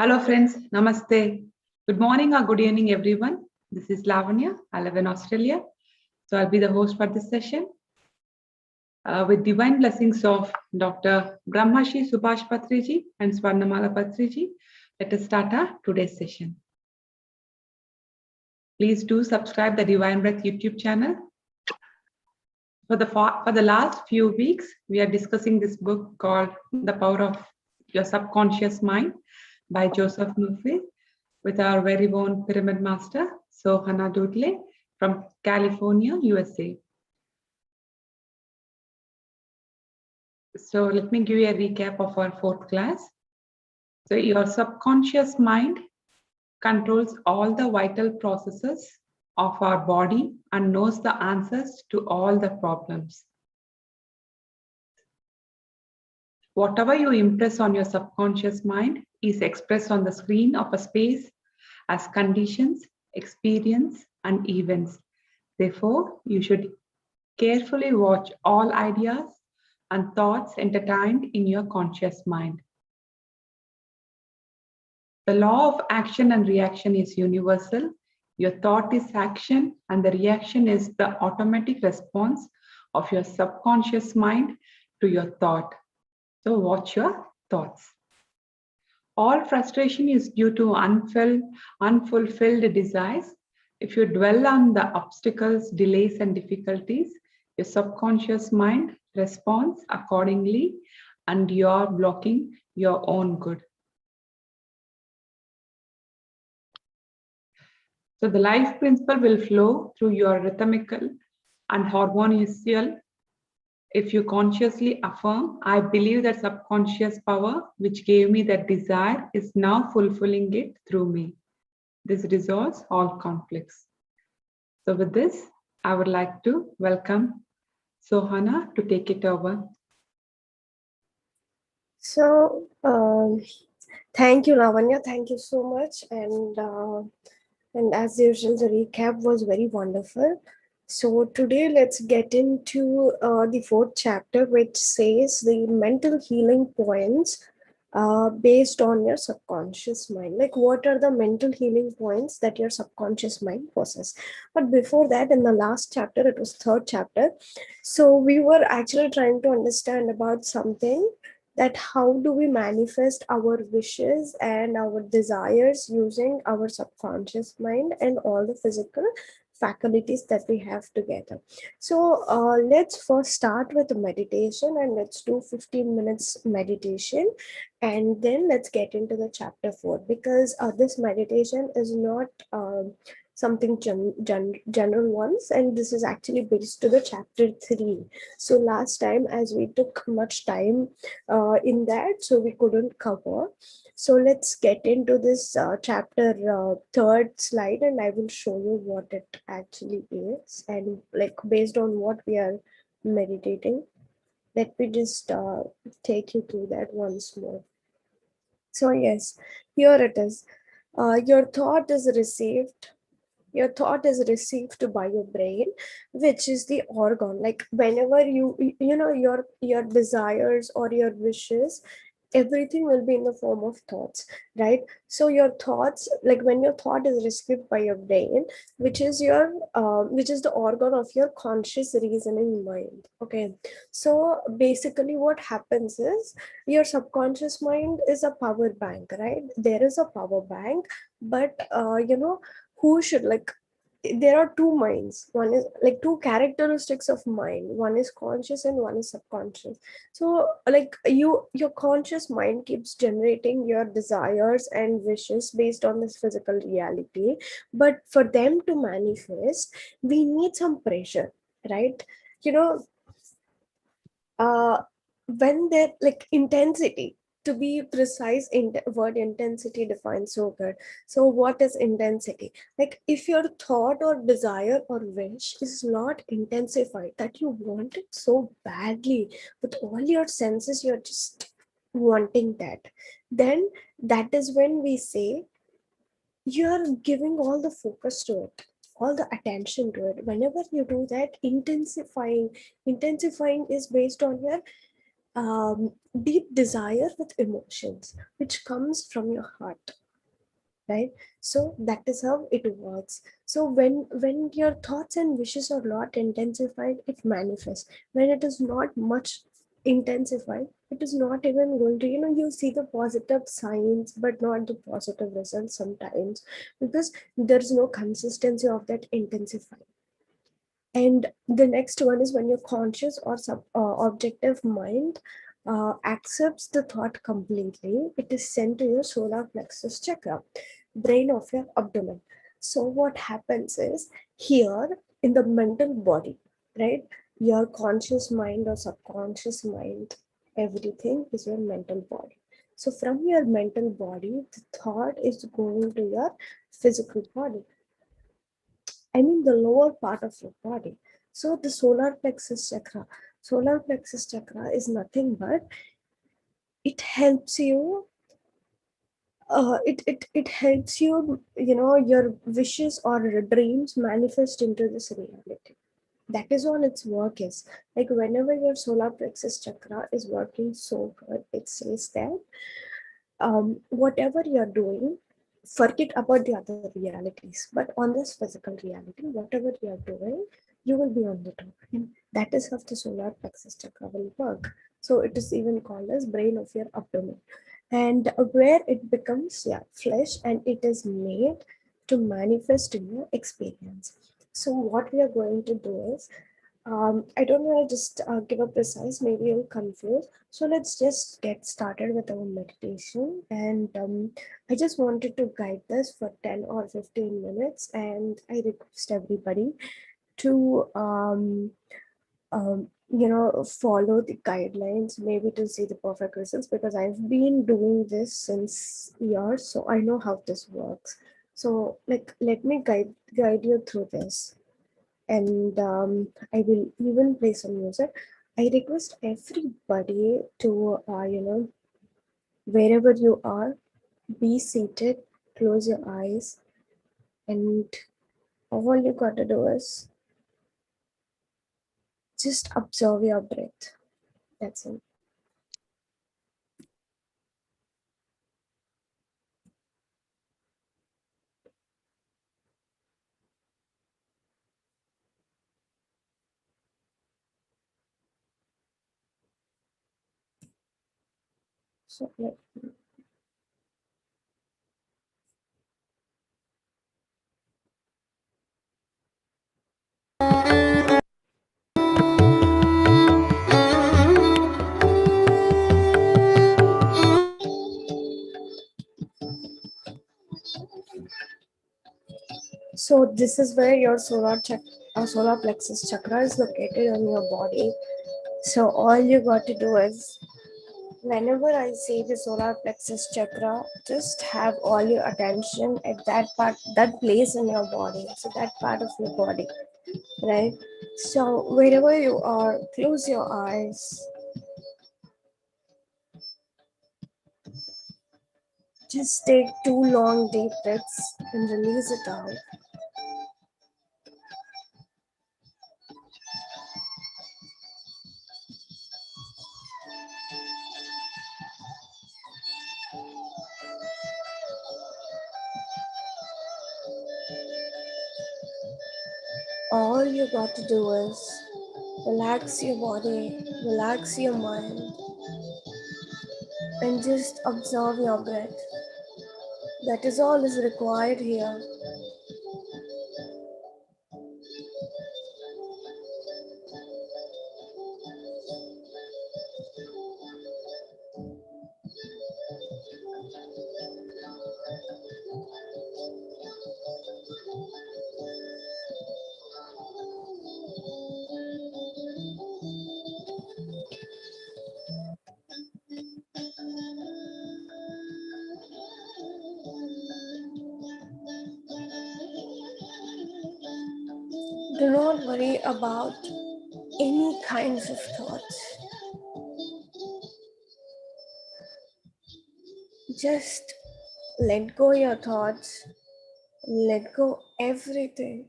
Hello friends, Namaste. Good morning or good evening everyone. This is Lavanya. I live in Australia. So I'll be the host for this session. With divine blessings of Dr. Brahmashi Subhash Patriji and Swarnamala Patriji, let us start our today's session. Please do subscribe the Divine Breath YouTube channel. For the last few weeks, we are discussing this book called The Power of Your Subconscious Mind by Joseph Murphy with our very own pyramid master, Sohana Dodle from California, USA. So let me give you a recap of our fourth class. So your subconscious mind controls all the vital processes of our body and knows the answers to all the problems. Whatever you impress on your subconscious mind is expressed on the screen of a space as conditions, experience, and events. Therefore, you should carefully watch all ideas and thoughts entertained in your conscious mind. The law of action and reaction is universal. Your thought is action, and the reaction is the automatic response of your subconscious mind to your thought. So watch your thoughts. All frustration is due to unfulfilled desires. If you dwell on the obstacles, delays, and difficulties, your subconscious mind responds accordingly, and you are blocking your own good. So the life principle will flow through your rhythmical and harmonious. If you consciously affirm, I believe that subconscious power which gave me that desire is now fulfilling it through me. This resolves all conflicts. So with this, I would like to welcome Sohana to take it over. So, thank you, Lavanya. Thank you so much. And as usual, the recap was very wonderful. So today, let's get into the fourth chapter, which says the mental healing points based on your subconscious mind. Like, what are the mental healing points that your subconscious mind possesses? But before that, in the last chapter, it was third chapter. So we were actually trying to understand about something, that how do we manifest our wishes and our desires using our subconscious mind and all the physical faculties that we have together. So let's first start with meditation, and let's do 15 minutes meditation, and then let's get into the chapter 4, because this meditation is not something general ones, and this is actually based to the chapter 3. So last time, as we took much time in that, so we couldn't cover. So let's get into this chapter third slide, and I will show you what it actually is, and like based on what we are meditating. Let me just take you through that once more. So yes, here it is. Your thought is received. Your thought is received by your brain, which is the organ. Like whenever you know your desires or your wishes, everything will be in the form of thoughts, right? So your thoughts, like when your thought is received by your brain, which is the organ of your conscious reasoning mind. Okay, so basically what happens is, your subconscious mind is a power bank, right? There is a power bank, but who should, like, there are two minds. One is like two characteristics of mind. One is conscious and one is subconscious. So like your conscious mind keeps generating your desires and wishes based on this physical reality, but for them to manifest, we need some pressure, right? you know uh when they're like intensity, to be precise, in word intensity defines so good. So what is intensity? Like if your thought or desire or wish is not intensified, that you want it so badly with all your senses, you're just wanting that, then that is when we say you're giving all the focus to it, all the attention to it. Whenever you do that, intensifying is based on your deep desire with emotions, which comes from your heart, right? So that is how it works. So when your thoughts and wishes are not intensified, it manifests. When it is not much intensified, it is not even going to, you see the positive signs but not the positive results sometimes, because there is no consistency of that intensifying. And the next one is when your conscious or objective mind accepts the thought completely, it is sent to your solar plexus chakra, brain of your abdomen. So what happens is, here in the mental body, right? Your conscious mind or subconscious mind, everything is your mental body. So from your mental body, the thought is going to your physical body. I mean the lower part of your body. So the solar plexus chakra is nothing but it helps you. It helps you, your wishes or dreams manifest into this reality. That is all its work is. Like whenever your solar plexus chakra is working so good, it says that whatever you're doing, forget about the other realities. But on this physical reality, whatever you're doing, you will be on the top. And that is how the solar plexus chakra will work. So it is even called as brain of your abdomen. And where it becomes, yeah, flesh, and it is made to manifest in your experience. So what we are going to do is, I don't want to just give a precise, maybe you'll confuse. So let's just get started with our meditation. And I just wanted to guide this for 10 or 15 minutes. And I request everybody to, follow the guidelines, maybe to see the perfect results, because I've been doing this since years. So I know how this works. So like, let me guide you through this, and I will even play some music. I request everybody to, wherever you are, be seated, close your eyes, and all you gotta do is just observe your breath. That's it. So, so this is where your solar plexus chakra is located on your body. So all you got to do is, whenever I say the solar plexus chakra, just have all your attention at that part, that place in your body. So that part of your body, right? So wherever you are, close your eyes. Just take 2 long deep breaths and release it out. All you got to do is relax your body, relax your mind, and just observe your breath. That is all is required here. Do not worry about any kinds of thoughts. Just let go your thoughts, let go everything.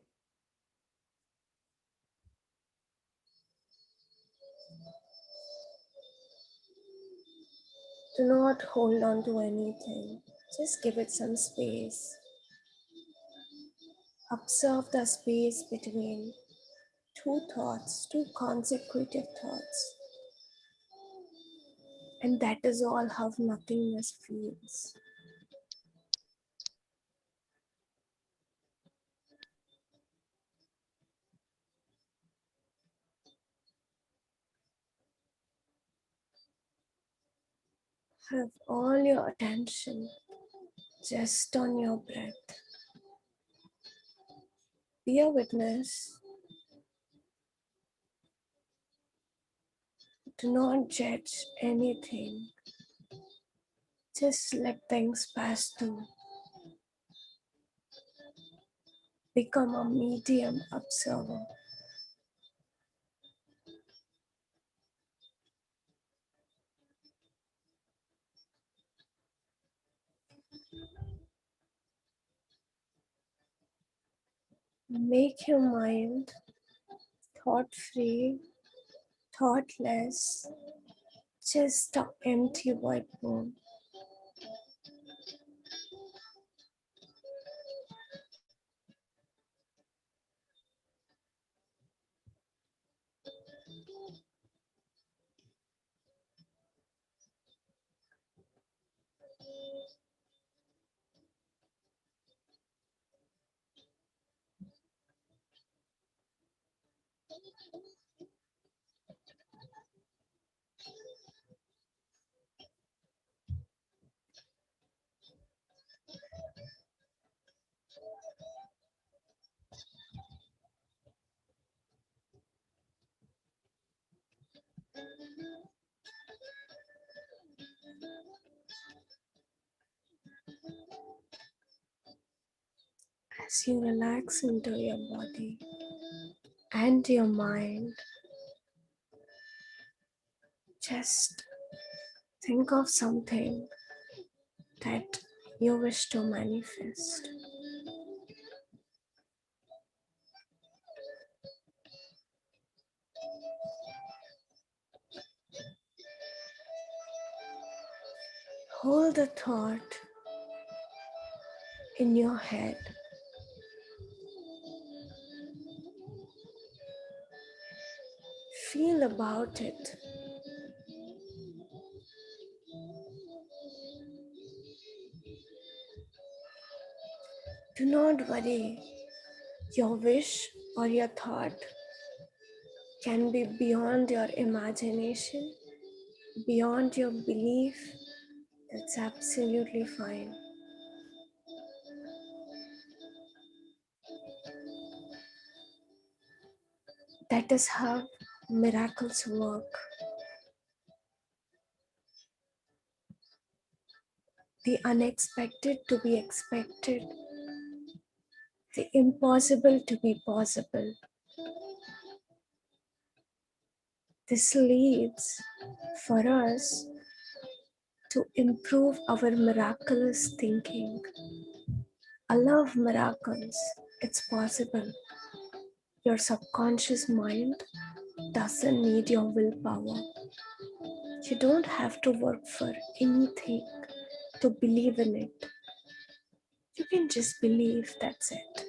Do not hold on to anything. Just give it some space. Observe the space between two thoughts, two consecutive thoughts. And that is all how nothingness feels. Have all your attention just on your breath. Be a witness. Do not judge anything. Just let things pass through. Become a medium observer. Make your mind thought-free, thoughtless, just an empty white room. As you relax into your body and your mind, just think of something that you wish to manifest. Hold the thought in your head. Feel about it. Do not worry. Your wish or your thought can be beyond your imagination, beyond your belief. That's absolutely fine. That is how miracles work. The unexpected to be expected, the impossible to be possible. This leads for us to improve our miraculous thinking. Allow miracles, it's possible. Your subconscious mind doesn't need your willpower. You don't have to work for anything to believe in it. You can just believe, that's it.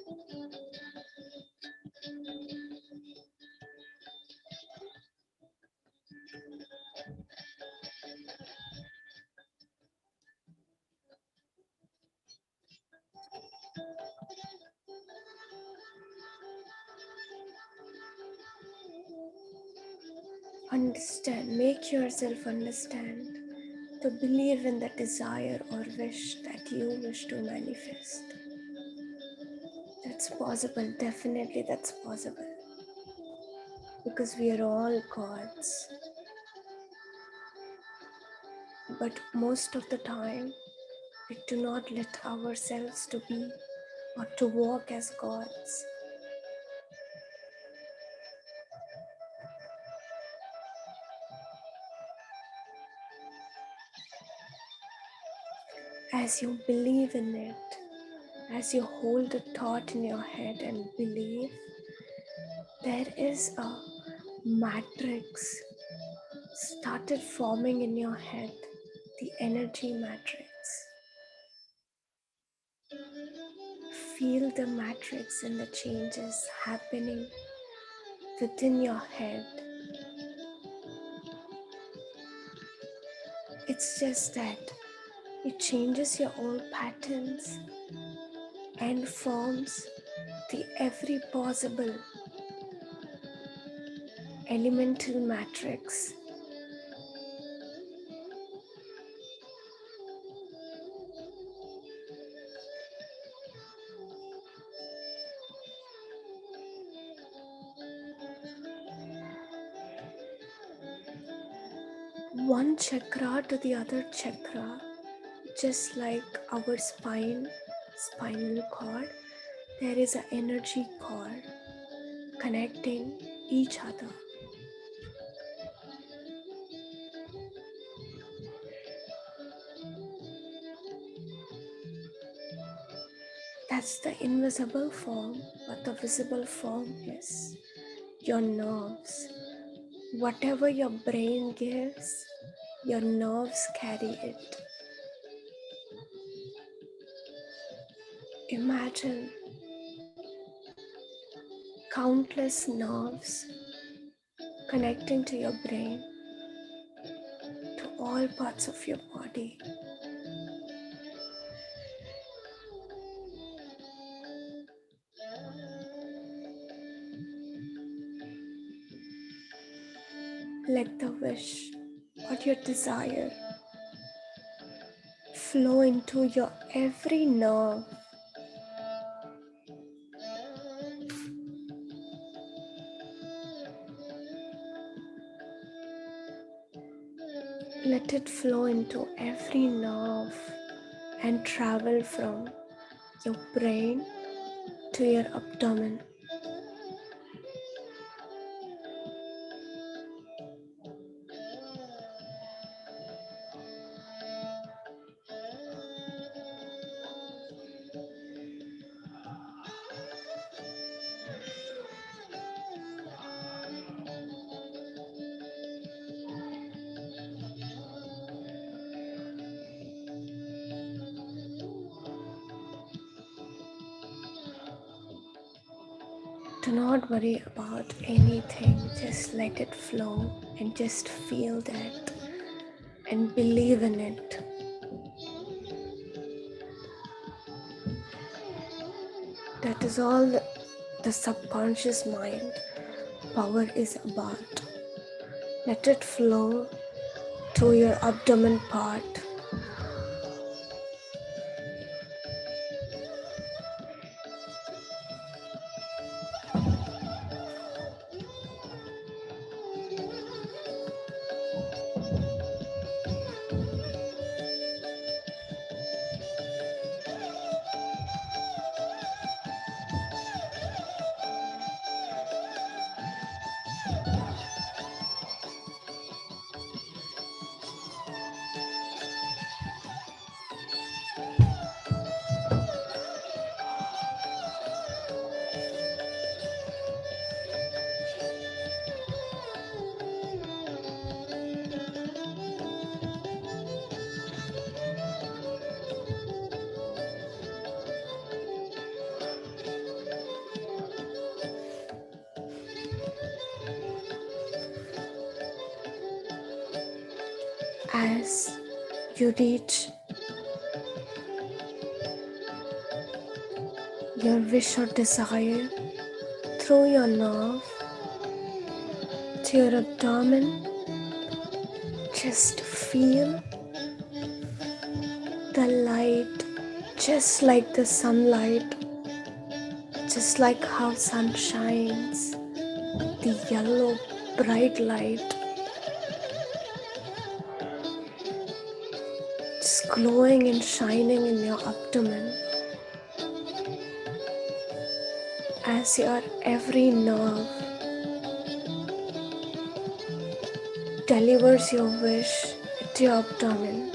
Understand, make yourself understand, to believe in the desire or wish that you wish to manifest. That's possible, definitely that's possible. Because we are all gods. But most of the time, we do not let ourselves to be or to walk as gods. As you believe in it, as you hold a thought in your head and believe, there is a matrix started forming in your head. the energy matrix. Feel the matrix and the changes happening within your head. It's just that it changes your own patterns and forms the every possible elemental matrix. One chakra to the other chakra, just like our spinal cord, there is an energy cord connecting each other. That's the invisible form, but the visible form is your nerves. Whatever your brain gives, your nerves carry it. Imagine countless nerves connecting to your brain, to all parts of your body. Let the wish or your desire flow into your every nerve. Let it flow into every nerve and travel from your brain to your abdomen. Do not worry about anything, just let it flow and just feel that and believe in it. That is all the subconscious mind power is about. Let it flow to your abdomen part. As you reach your wish or desire through your nerve to your abdomen, just feel the light, just like the sunlight, just like how sun shines, the yellow bright light just glowing and shining in your abdomen as your every nerve delivers your wish to your abdomen.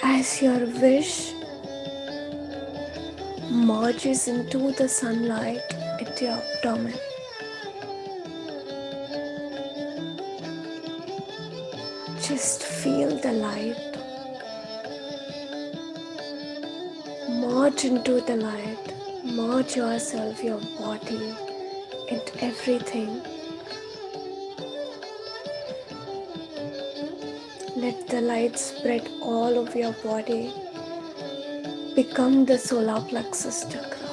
As your wish merges into the sunlight at your abdomen. Just feel the light. Merge into the light. Merge yourself, your body, and everything. Let the light spread all over your body. Become the solar plexus chakra.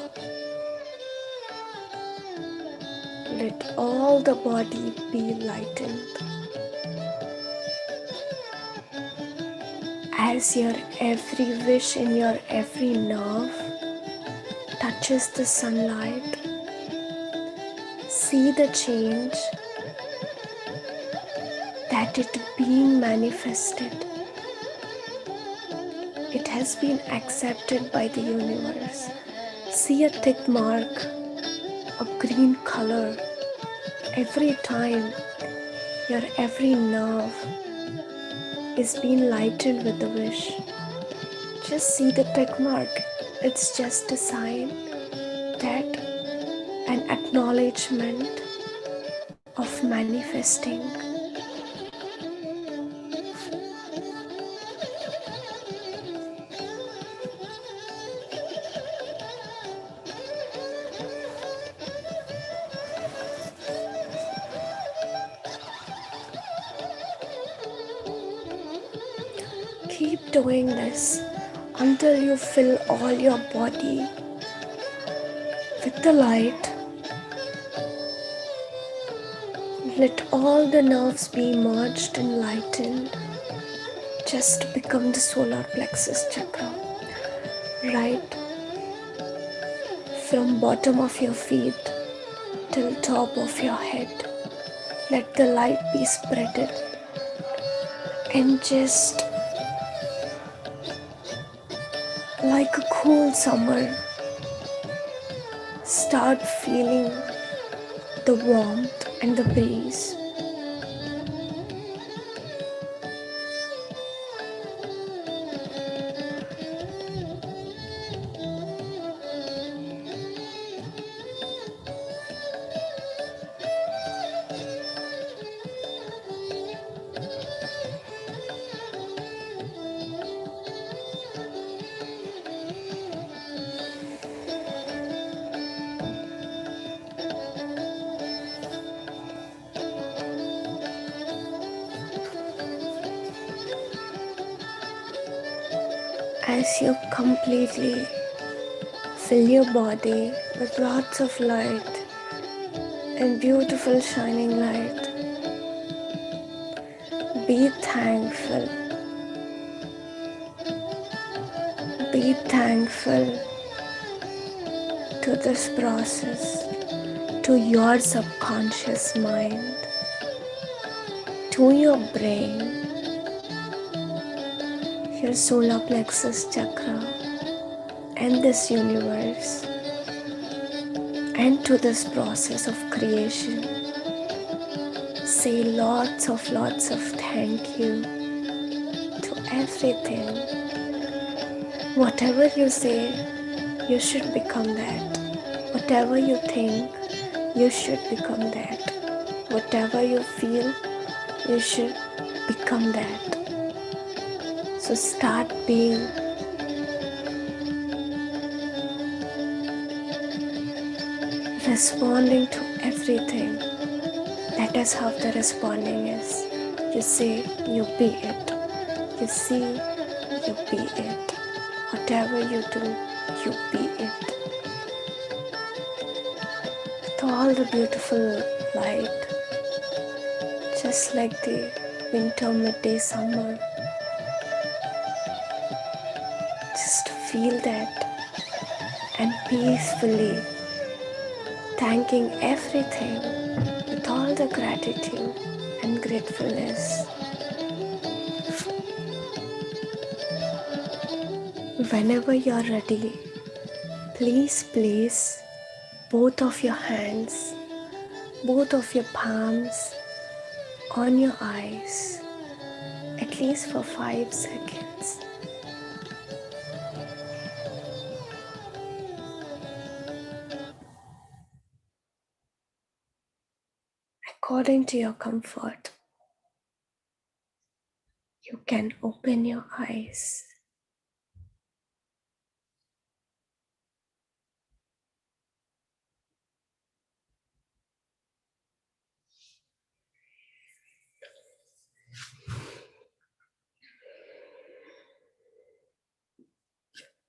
Let all the body be lightened. As your every wish in your every nerve touches the sunlight, see the change that it being manifested. It has been accepted by the universe. See a tick mark, a green color, every time your every nerve is being lightened with the wish. Just see the tick mark. It's just a sign that an acknowledgement of manifesting. Keep doing this until you fill all your body with the light. Let all the nerves be merged and lightened. Just become the solar plexus chakra. Right from bottom of your feet till top of your head. Let the light be spreaded. And just like a cool summer, start feeling the warmth and the breeze. As you completely fill your body with lots of light and beautiful shining light, be thankful. Be thankful to this process, to your subconscious mind, to your brain, your solar plexus chakra, and this universe, and to this process of creation. Say lots of thank you to everything. Whatever you say, you should become that. Whatever you think, you should become that. Whatever you feel, you should become that. So start being responding to everything. That is how the responding is. You say, you be it. You see, you be it. Whatever you do, you be it. With all the beautiful light, just like the winter, midday, summer. Just feel that and peacefully thanking everything with all the gratitude and gratefulness. Whenever you're ready, please place both of your hands, both of your palms on your eyes, at least for 5 seconds. according to your comfort, you can open your eyes.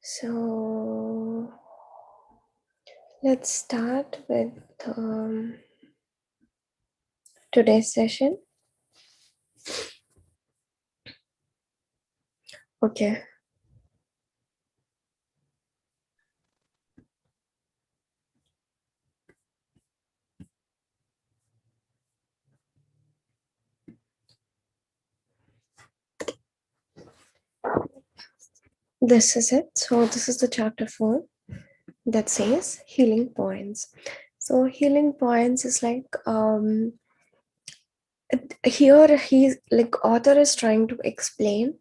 So let's start with today's session. Okay. This is it. So this is the chapter 4 that says healing points. So healing points is like here he's like author is trying to explain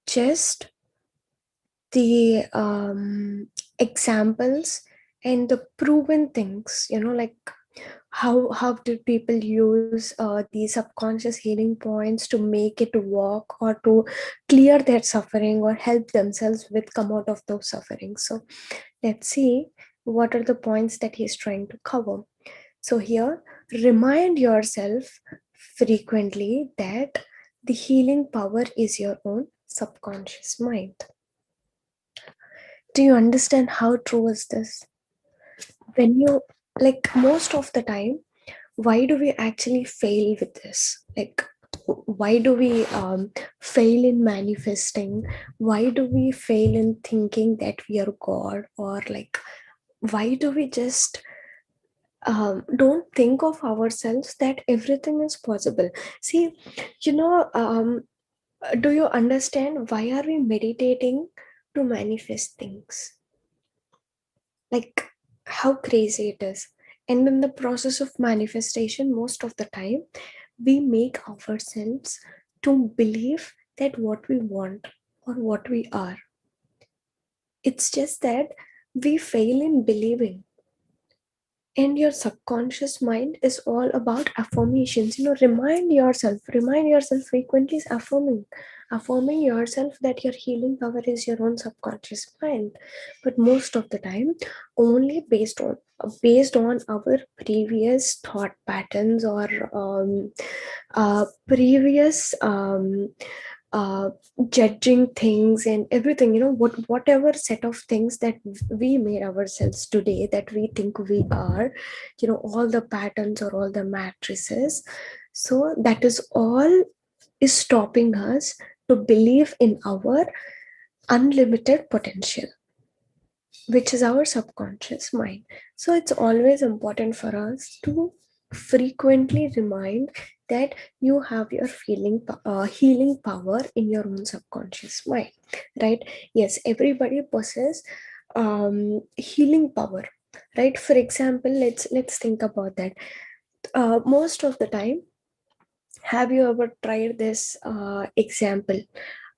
just the examples and the proven things, like how do people use these subconscious healing points to make it work or to clear their suffering or help themselves with come out of those sufferings. So let's see what are the points that he's trying to cover. So here, remind yourself frequently that the healing power is your own subconscious mind. Do you understand how true is this? When you, like, most of the time, why do we actually fail with this? Like, why do we fail in manifesting? Why do we fail in thinking that we are God? Or like, why do we just don't think of ourselves that everything is possible? See, do you understand why are we meditating to manifest things? Like how crazy it is. And in the process of manifestation, most of the time, we make ourselves to believe that what we want or what we are. It's just that we fail in believing. And your subconscious mind is all about affirmations. Remind yourself frequently is affirming yourself that your healing power is your own subconscious mind. But most of the time, only based on our previous thought patterns or previous judging things and everything, whatever set of things that we made ourselves today, that we think we are, all the patterns or all the matrices. So that is all is stopping us to believe in our unlimited potential, which is our subconscious mind. So it's always important for us to frequently remind that you have your healing power in your own subconscious mind, right? Yes, everybody possesses healing power, right? For example, let's think about that. Most of the time, have you ever tried this example,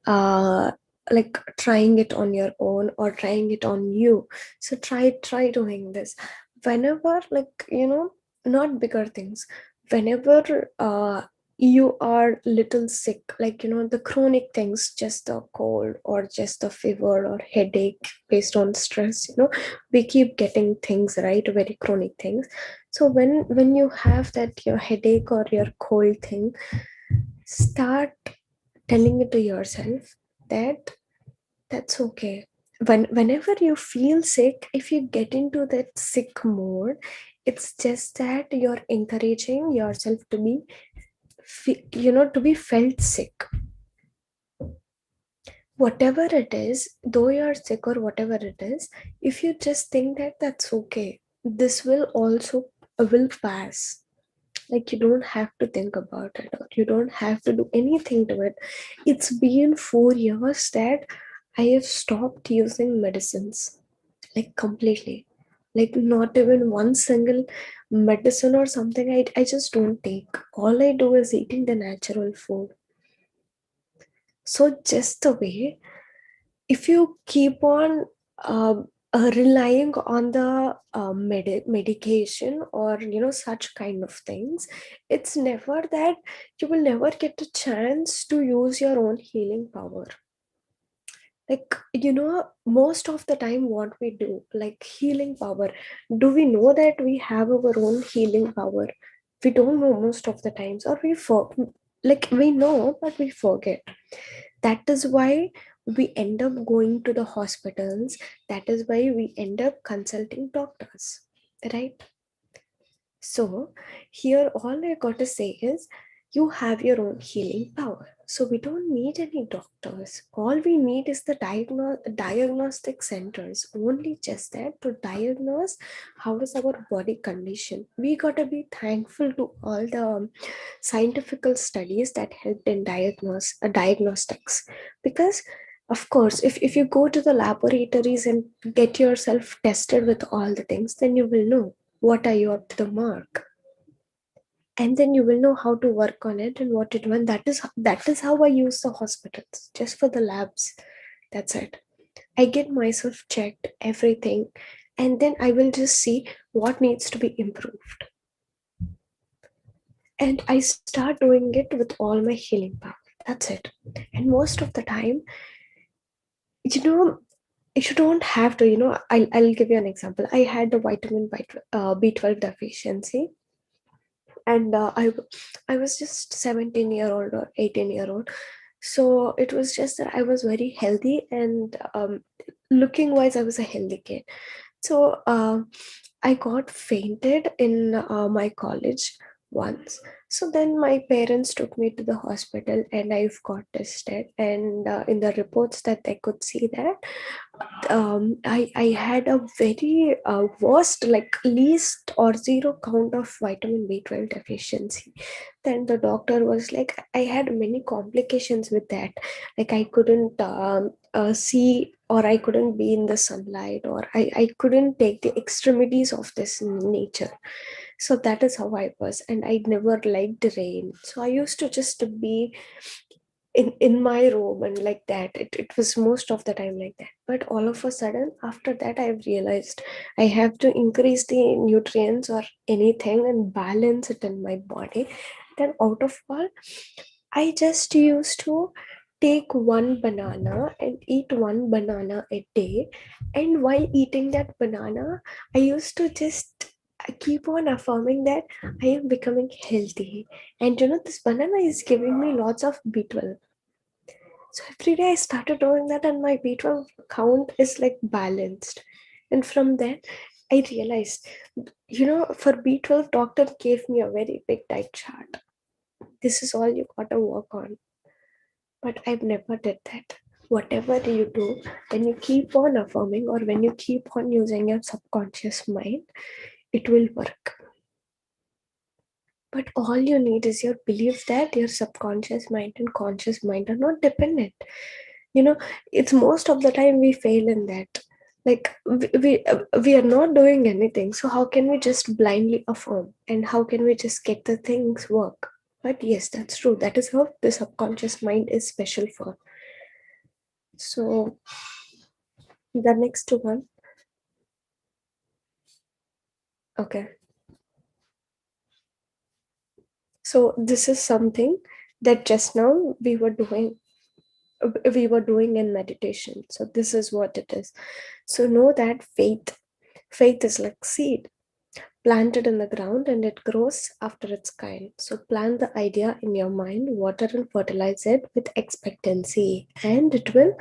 uh, like trying it on your own or trying it on you? So try doing this whenever, like, not bigger things. Whenever you are little sick, like, the chronic things, just a cold or just a fever or headache based on stress, we keep getting things, right? Very chronic things. So when you have that your headache or your cold thing, start telling it to yourself that that's okay. Whenever you feel sick, if you get into that sick mode, it's just that you're encouraging yourself to be to be felt sick. Whatever it is, though you're sick or whatever it is, if you just think that that's okay, this will also will pass. Like, you don't have to think about it or you don't have to do anything to it. It's been 4 years that I have stopped using medicines, like completely. Like, not even one single medicine or something. I just don't take. All I do is eating the natural food. So just the way, if you keep on relying on the medication or such kind of things, it's never that you will never get a chance to use your own healing power. Like, most of the time what we do, like healing power, do we know that we have our own healing power? We don't know most of the times, or like we know but we forget. That is why we end up going to the hospitals. That is why we end up consulting doctors, right? So, here all I got to say is you have your own healing power. So, we don't need any doctors. All we need is the diagnostic centers, only just that, to diagnose how is our body condition. We got to be thankful to all the scientific studies that helped in diagnostics. Because of course, if you go to the laboratories and get yourself tested with all the things, then you will know what are you up to the mark, and then you will know how to work on it and what to do. And that is how I use the hospitals, just for the labs. That's it. I get myself checked, everything, and then I will just see what needs to be improved, and I start doing it with all my healing power. That's it. And most of the time, you know you don't have to, I'll give you an example. I had the vitamin B12 deficiency, and I was just 17-year-old or 18-year-old. So it was just that I was very healthy, and looking wise I was a healthy kid. So I got fainted in my college once. So then my parents took me to the hospital, and I've got tested, and in the reports that they could see that I had a very worst, like least or zero count of vitamin B12 deficiency. Then the doctor was like, I had many complications with that. Like I couldn't see, or I couldn't be in the sunlight, or I couldn't take the extremities of this nature. So that is how I was. And I never liked rain. So I used to just be in my room, and like that it was most of the time like that. But all of a sudden, after that, I've realized I have to increase the nutrients or anything and balance it in my body. Then out of all, I just used to take one banana and eat one banana a day. And while eating that banana, I used to just keep on affirming that I am becoming healthy. And this banana is giving me lots of B12. So every day I started doing that, and my B12 count is like balanced. And from then, I realized, for B12, doctor gave me a very big diet chart. This is all you gotta work on. But I've never did that. Whatever you do, when you keep on affirming, or when you keep on using your subconscious mind, it will work. But all you need is your belief that your subconscious mind and conscious mind are not dependent. It's most of the time we fail in that. Like we are not doing anything. So how can we just blindly affirm? And how can we just get the things work? But yes, that's true. That is how the subconscious mind is special for. So the next one. Okay. So this is something that just now we were doing in meditation. So this is what it is. So know that faith is like seed planted in the ground, and it grows after its kind. So plant the idea in your mind, water and fertilize it with expectancy, and it will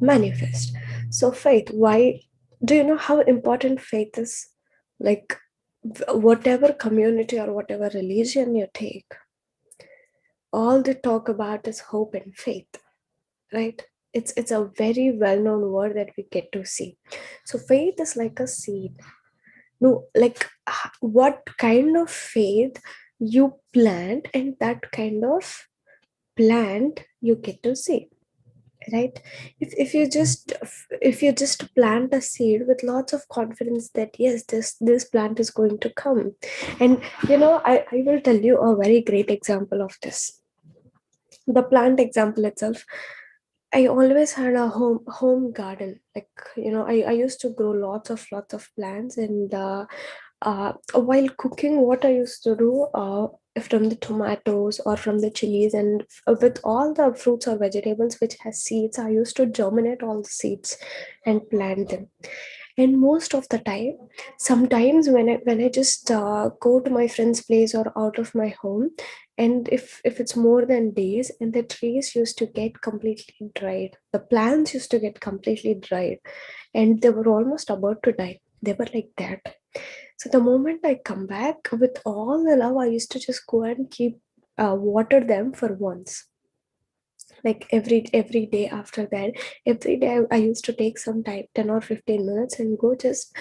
manifest. So faith, why do you know how important faith is? Like whatever community or whatever religion you take, all they talk about is hope and faith, right? It's a very well-known word that we get to see. So faith is like a seed. No, like what kind of faith you plant, and that kind of plant you get to see, right? If you just plant a seed with lots of confidence that yes, this plant is going to come. And I will tell you a very great example of this. The plant example itself, I always had a home garden. Like, I used to grow lots of plants, and while cooking, what I used to do, from the tomatoes or from the chilies, and with all the fruits or vegetables which has seeds, I used to germinate all the seeds and plant them. And most of the time, sometimes when I just go to my friend's place or out of my home, and if it's more than days, and the trees used to get completely dried, the plants used to get completely dried, and they were almost about to die. They were like that. So the moment I come back with all the love, I used to just go and keep water them for once, like every day. After that, every day I used to take some time, 10 or 15 minutes, and go just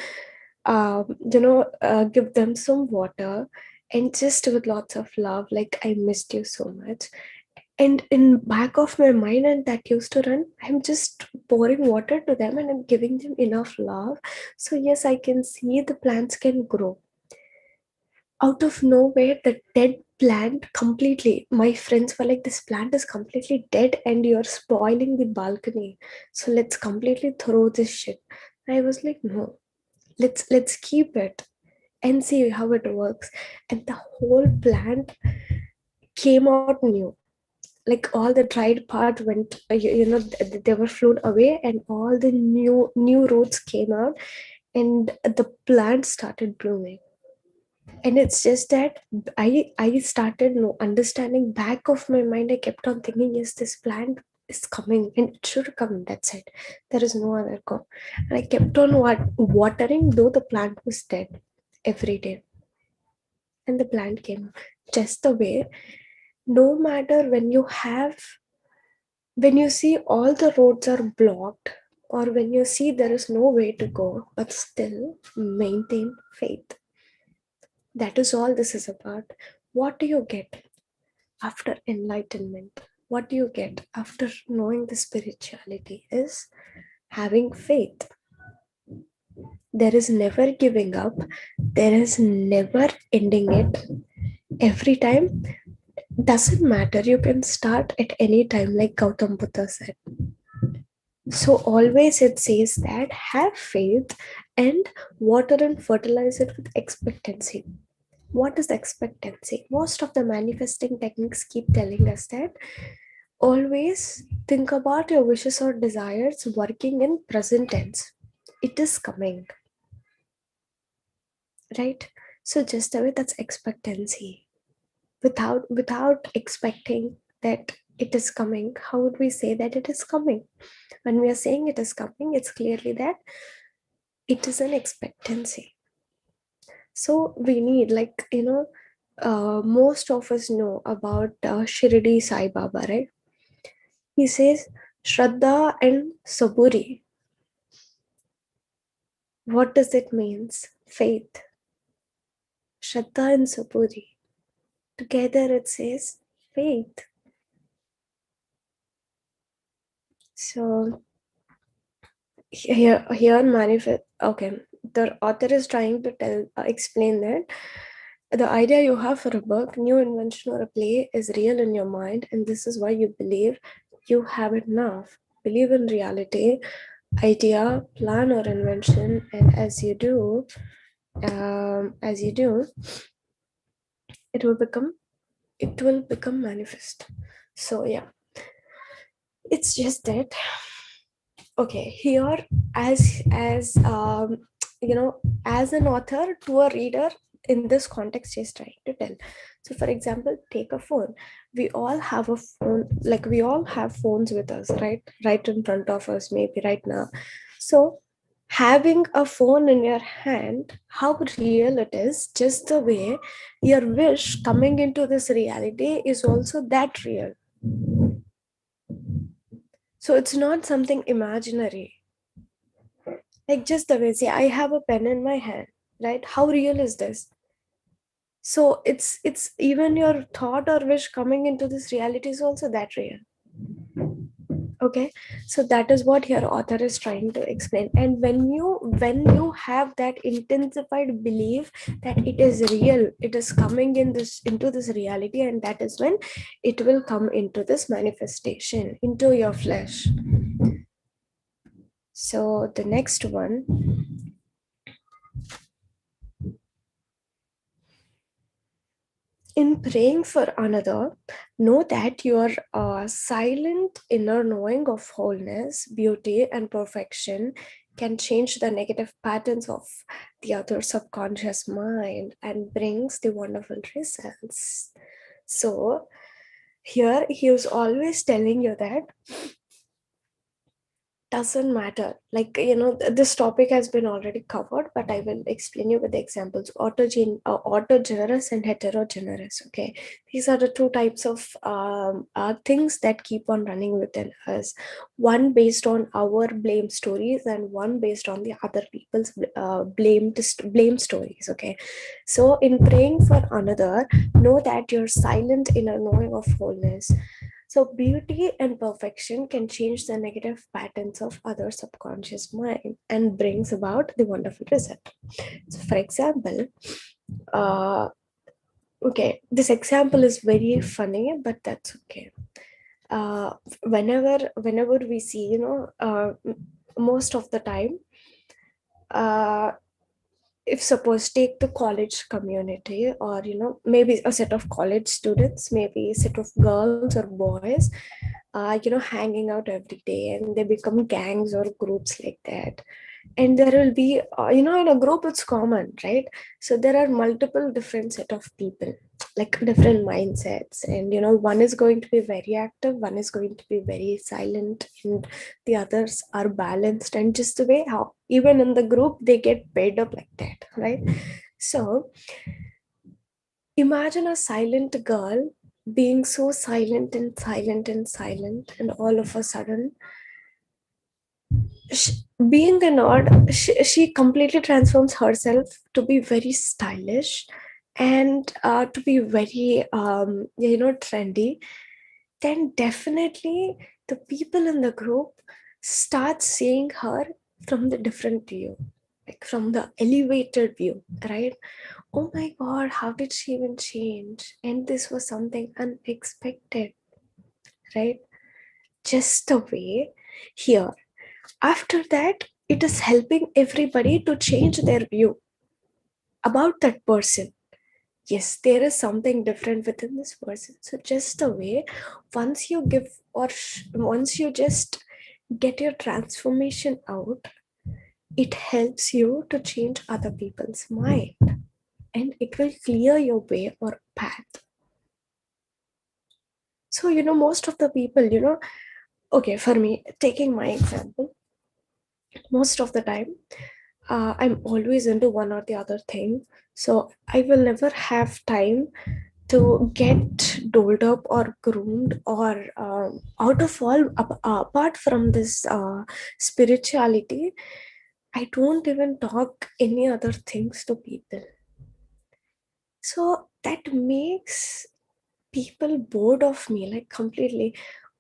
give them some water, and just with lots of love, like, I missed you so much. And in back of my mind, and that used to run, I'm just pouring water to them, and I'm giving them enough love. So yes, I can see the plants can grow. Out of nowhere, the dead plant completely, my friends were like, this plant is completely dead and you're spoiling the balcony, so let's completely throw this shit. I was like, no, let's keep it and see how it works. And the whole plant came out new. Like, all the dried part went, they were flown away, and all the new roots came out, and the plant started blooming. And it's just that I started understanding. Back of my mind, I kept on thinking, yes, this plant is coming, and it should come. That's it. There is no other go. And I kept on watering, though the plant was dead, every day. And the plant came just the way. No matter when you see all the roads are blocked, or when you see there is no way to go, but still maintain faith. That is all this is about. What do you get after enlightenment? What do you get after knowing the spirituality is having faith. There is never giving up, there is never ending it. Every time, doesn't matter, you can start at any time, like Gautam Buddha said. So always it says that have faith and water and fertilize it with expectancy. What is expectancy? Most of the manifesting techniques keep telling us that always think about your wishes or desires working in present tense. It is coming, right? So just the way, that's expectancy. Without expecting that it is coming, how would we say that it is coming? When we are saying it is coming, it's clearly that it is an expectancy. So we need, like, most of us know about Shirdi Sai Baba, right? He says Shraddha and Saburi. What does it means? Faith. Shraddha and Saburi. Together it says faith. So here manifest. Okay, the author is trying to explain that the idea you have for a book, new invention, or a play is real in your mind, and this is why you believe you have it now. Believe in reality, idea, plan, or invention, and as you do, it will become manifest. So yeah, it's just that. Okay, here, as as an author to a reader, in this context he's trying to tell. So for example, take a phone. We all have a phone, like we all have phones with us, right in front of us, maybe right now. So having a phone in your hand, how real it is, just the way your wish coming into this reality is also that real. So it's not something imaginary. Like, just the way, say, I have a pen in my hand, right? How real is this? So it's even your thought or wish coming into this reality is also that real. Okay, so that is what your author is trying to explain. And when you have that intensified belief that it is real, it is coming into this reality, and that is when it will come into this manifestation into your flesh. So the next one, in praying for another, know that your silent inner knowing of wholeness, beauty, and perfection can change the negative patterns of the other subconscious mind and brings the wonderful results. So, here he was always telling you that doesn't matter, like, this topic has been already covered, but I will explain you with the examples. Autogenerous and heterogenerous. Okay, these are the two types of things that keep on running within us, one based on our blame stories and one based on the other people's blame stories. Okay, so in praying for another, know that your silent inner knowing of wholeness, so beauty and perfection can change the negative patterns of other subconscious mind and brings about the wonderful result. So for example, uh, okay, this example is very funny, but that's okay. Uh, whenever we see, most of the time, uh, if suppose take the college community, or maybe a set of college students, maybe a set of girls or boys, hanging out every day, and they become gangs or groups like that. And there will be, in a group it's common, right? So there are multiple different set of people, like different mindsets, and one is going to be very active, one is going to be very silent, and the others are balanced, and just the way how even in the group they get paired up like that, right? So imagine a silent girl being so silent and silent and silent, and all of a sudden, she, being an odd, she completely transforms herself to be very stylish and to be very, trendy. Then definitely the people in the group start seeing her from the different view, like from the elevated view, right? Oh my god, how did she even change? And this was something unexpected, right? Just the way here. After that, it is helping everybody to change their view about that person. Yes, there is something different within this person. So just the way, once you give, or once you just get your transformation out, it helps you to change other people's mind, and it will clear your way or path. So most of the people, okay, for me, taking my example, most of the time, I'm always into one or the other thing. So I will never have time to get doled up or groomed, or out of all, apart from this spirituality, I don't even talk any other things to people. So that makes people bored of me, like completely.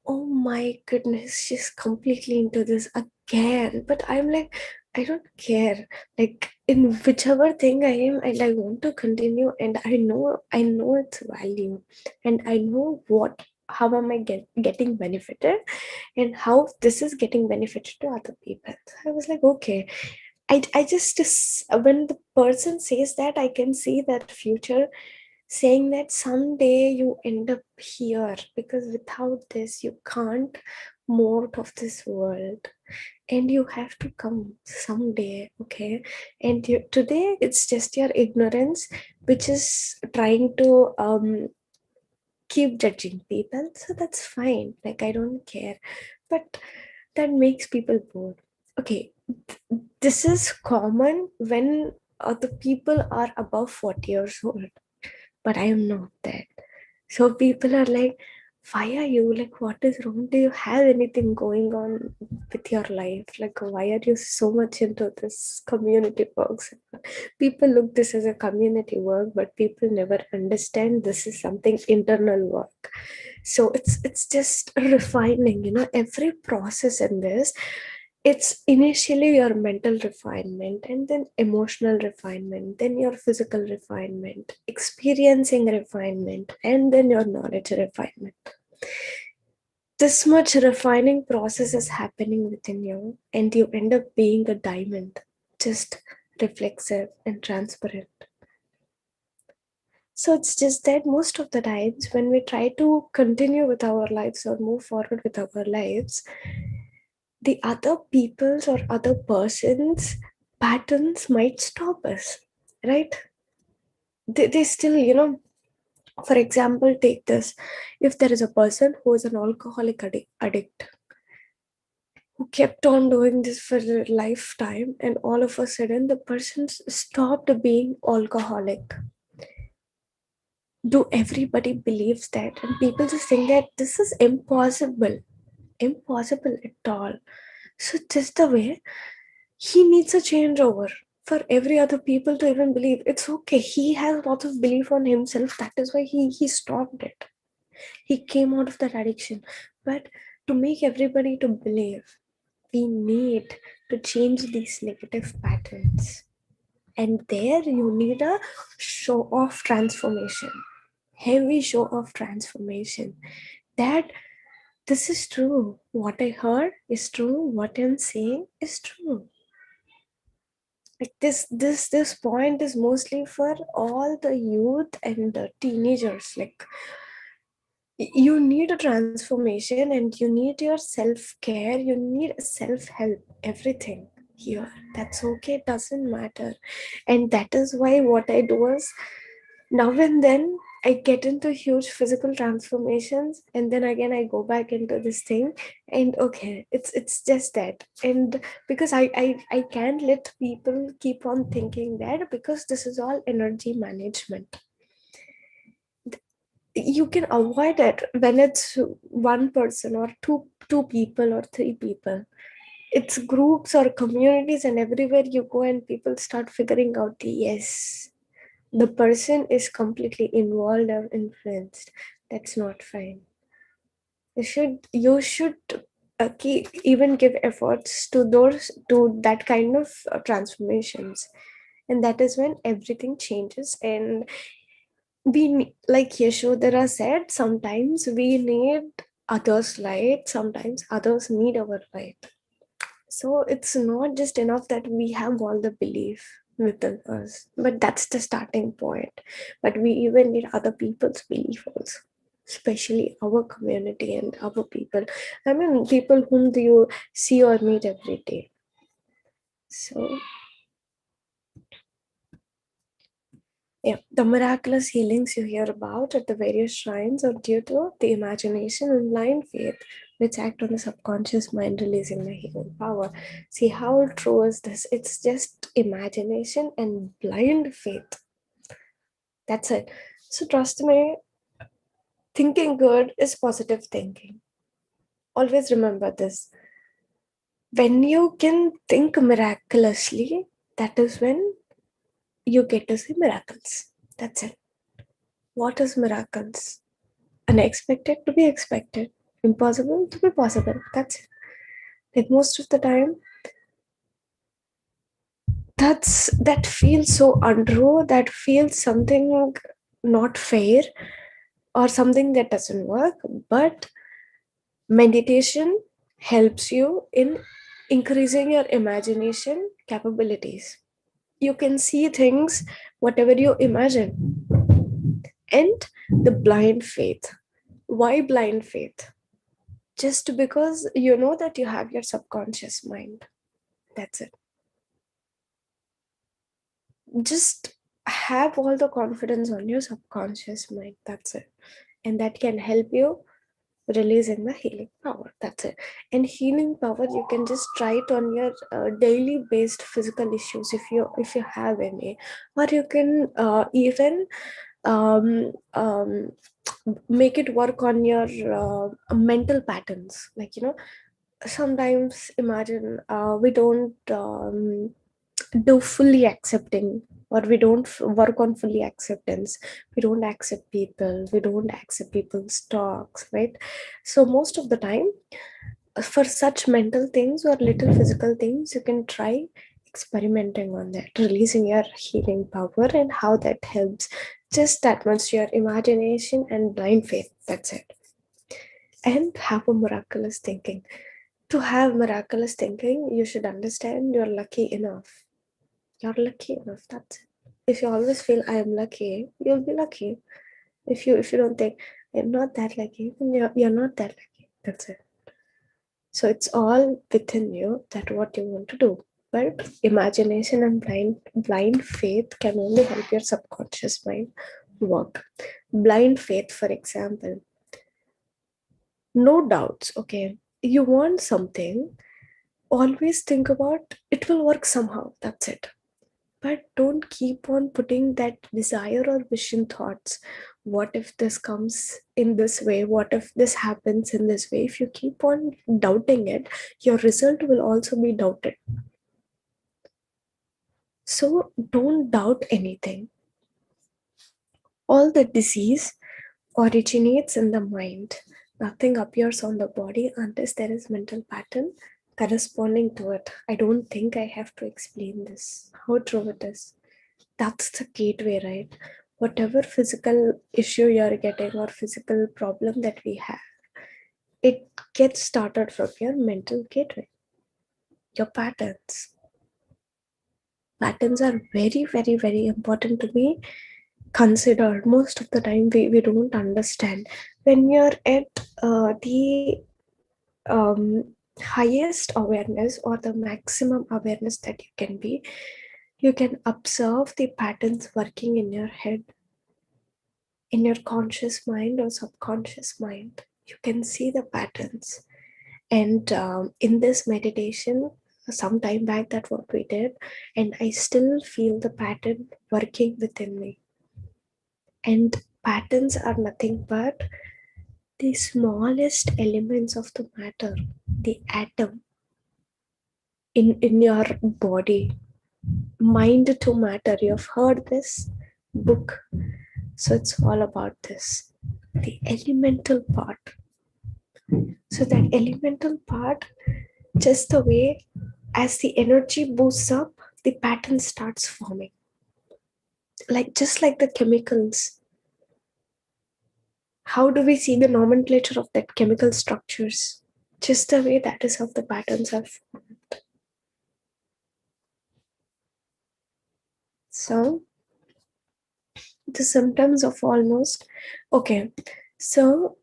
Oh my goodness, she's completely into this again. But I'm like, I don't care. Like in whichever thing I am, and I want to continue, and I know its value, and I know how am I getting benefited, and how this is getting benefited to other people. So I was like, okay. I just, when the person says that, I can see that future, saying that someday you end up here, because without this you can't move out of this world, and you have to come someday. Okay, and today it's just your ignorance which is trying to keep judging people, so that's fine, like I don't care. But that makes people bored. Okay, this is common when the people are above 40 years old, but I am not that. So people are like, why are you, like, what is wrong? Do you have anything going on with your life? Like, why are you so much into this community works? People look this as a community work, but people never understand this is something internal work. So it's just refining, every process in this. It's initially your mental refinement, and then emotional refinement, then your physical refinement, experiencing refinement, and then your knowledge refinement. This much refining process is happening within you, and you end up being a diamond, just reflexive and transparent. So it's just that most of the times when we try to continue with our lives or move forward with our lives, the other people's or other persons' patterns might stop us, right? They still, for example, take this. If there is a person who is an alcoholic addict who kept on doing this for a lifetime, and all of a sudden the person stopped being alcoholic, do everybody believes that, and people just think that this is impossible at all. So just the way he needs a changeover for every other people to even believe it's okay. He has lots of belief on himself. That is why he stopped it. He came out of that addiction. But to make everybody to believe, we need to change these negative patterns. And there you need a show of transformation, heavy show of transformation. That this is true. What I heard is true. What I'm saying is true. Like this point is mostly for all the youth and the teenagers. Like you need a transformation, and you need your self-care, you need self-help, everything here. That's okay, it doesn't matter. And that is why what I do is, now and then I get into huge physical transformations, and then again I go back into this thing. And okay, it's just that. And because I can't let people keep on thinking that, because this is all energy management. You can avoid it when it's one person or two people or three people. It's groups or communities, and everywhere you go and people start figuring out, yes, the person is completely involved or influenced. That's not fine. You should even give efforts to those, to that kind of transformations. And that is when everything changes. And like Yashodhara said, sometimes we need others' light, sometimes others need our light. So it's not just enough that we have all the belief within us, but that's the starting point. But we even need other people's belief also, especially our community and our people. I mean, people whom do you see or meet every day. So yeah, the miraculous healings you hear about at the various shrines are due to the imagination and blind faith, which act on the subconscious mind, releasing the healing power. See how true is this? It's just imagination and blind faith. That's it. So trust me, thinking good is positive thinking. Always remember this. When you can think miraculously, that is when you get to see miracles. That's it. What is miracles? Unexpected to be expected, impossible to be possible. That's it. Like most of the time, that feels so untrue, that feels something not fair or something that doesn't work. But meditation helps you in increasing your imagination capabilities. You can see things whatever you imagine. And the blind faith. Why blind faith? Just because you know that you have your subconscious mind. That's it. Just have all the confidence on your subconscious mind. That's it. And that can help you release in the healing power. That's it. And healing power, you can just try it on your daily based physical issues, if you have any. Or you can even um, um, make it work on your mental patterns. Like, sometimes imagine we don't do fully accepting, or we don't work on fully acceptance. We don't accept people, we don't accept people's talks, right? So most of the time, for such mental things or little physical things, you can try experimenting on that, releasing your healing power, and how that helps. Just that much, your imagination and blind faith, that's it. And have a miraculous thinking. To have miraculous thinking, you should understand you're lucky enough. You're lucky enough, that's it. If you always feel I am lucky, you'll be lucky. If you don't think I'm not that lucky, then you're not that lucky. That's it. So it's all within you that what you want to do. But imagination and blind faith can only help your subconscious mind work. Blind faith, for example, no doubts. Okay, you want something, always think about it will work somehow. That's it. But don't keep on putting that desire or vision thoughts. What if this comes in this way? What if this happens in this way? If you keep on doubting it, your result will also be doubted. So don't doubt anything. All the disease originates in the mind. Nothing appears on the body unless there is mental pattern corresponding to it. I don't think I have to explain this. How true it is. That's the gateway, right? Whatever physical issue you're getting or physical problem that we have, it gets started from your mental gateway, your patterns. Patterns are very, very, very important to be considered. Most of the time, we don't understand. When you're at the highest awareness or the maximum awareness that you can be, you can observe the patterns working in your head, in your conscious mind or subconscious mind. You can see the patterns. And in this meditation, some time back, that what we did, and I still feel the pattern working within me. And patterns are nothing but the smallest elements of the matter, the atom in your body. Mind to matter. You've heard this book. So it's all about this. The elemental part. So that elemental part, just the way as the energy boosts up, the pattern starts forming. Like just like the chemicals. How do we see the nomenclature of that chemical structures? Just the way that is how the patterns are formed. So the symptoms of almost okay. So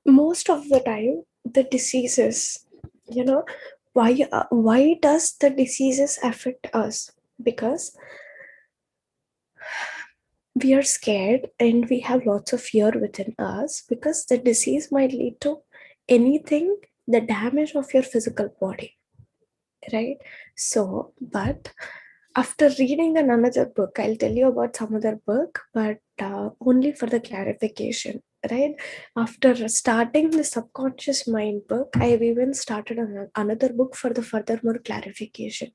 most of the time the diseases, you know, why does the diseases affect us? Because we are scared and we have lots of fear within us, because the disease might lead to anything, the damage of your physical body, right? So but after reading another book, I'll tell you about some other book, but only for the clarification, right? After starting the subconscious mind book, I have even started another book for the furthermore clarification.